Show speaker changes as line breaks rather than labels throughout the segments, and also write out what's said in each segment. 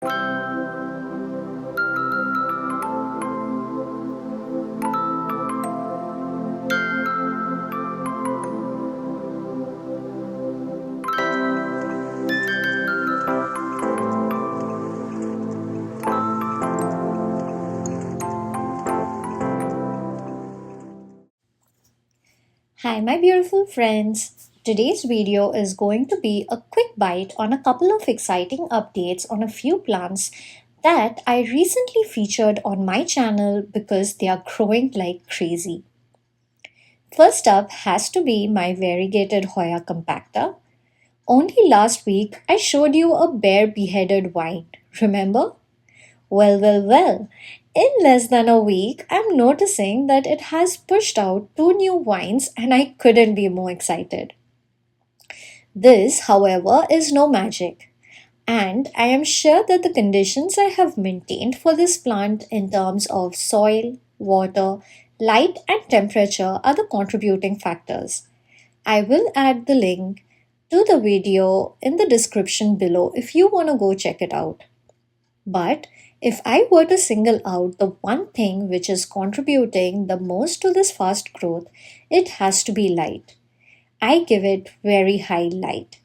Hi, my beautiful friends. Today's video is going to be a quick bite on a couple of exciting updates on a few plants that I recently featured on my channel because they are growing like crazy. First up has to be my variegated Hoya compacta. Only last week I showed you a bare beheaded vine, remember? Well. In less than a week, I'm noticing that it has pushed out two new vines and I couldn't be more excited. This, however, is no magic. And I am sure that the conditions I have maintained for this plant in terms of soil, water, light, and temperature are the contributing factors. I will add the link to the video in the description below if you want to go check it out. But if I were to single out the one thing which is contributing the most to this fast growth, it has to be light. I give it very high light.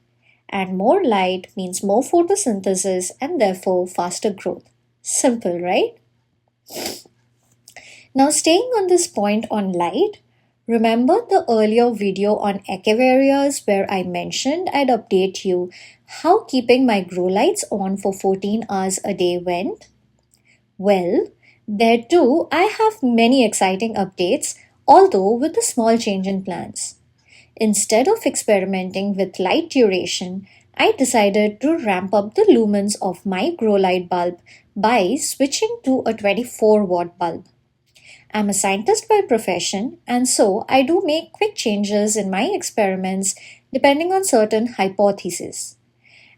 And more light means more photosynthesis and therefore faster growth. Simple, right? Now, staying on this point on light, remember the earlier video on echeverias where I mentioned I'd update you how keeping my grow lights on for 14 hours a day went? Well, there too, I have many exciting updates, although with a small change in plans. Instead of experimenting with light duration, I decided to ramp up the lumens of my grow light bulb by switching to a 24-watt bulb. I'm a scientist by profession, and so I do make quick changes in my experiments depending on certain hypotheses.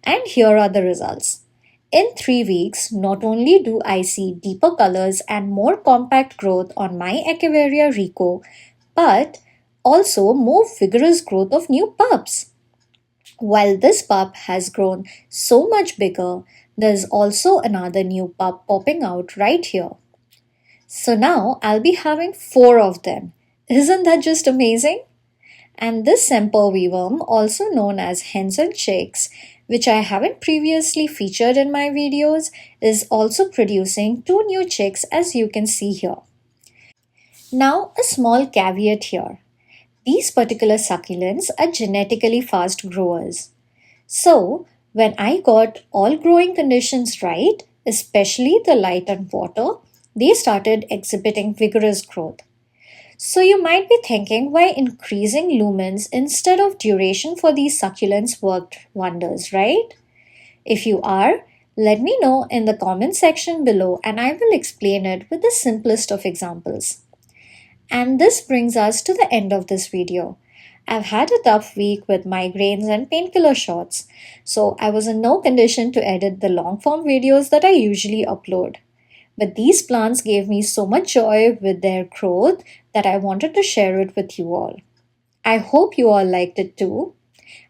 And here are the results. In 3 weeks, not only do I see deeper colors and more compact growth on my Echeveria Rico, but also more vigorous growth of new pups. While this pup has grown so much bigger, there's also another new pup popping out right here. So now I'll be having four of them. Isn't that just amazing? And this sempervivum, also known as hens and chicks, which I haven't previously featured in my videos, is also producing two new chicks as you can see here. Now, a small caveat here. These particular succulents are genetically fast growers. So, when I got all growing conditions right, especially the light and water, they started exhibiting vigorous growth. So, you might be thinking why increasing lumens instead of duration for these succulents worked wonders, right? If you are, let me know in the comment section below and I will explain it with the simplest of examples. And this brings us to the end of this video. I've had a tough week with migraines and painkiller shots, so I was in no condition to edit the long form videos that I usually upload. But these plants gave me so much joy with their growth that I wanted to share it with you all. I hope you all liked it too.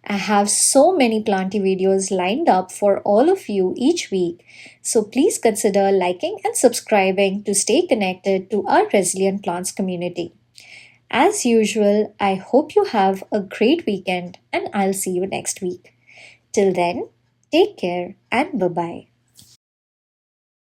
I have so many planty videos lined up for all of you each week, so please consider liking and subscribing to stay connected to our resilient plants community. As usual, I hope you have a great weekend and I'll see you next week. Till then, take care and bye bye.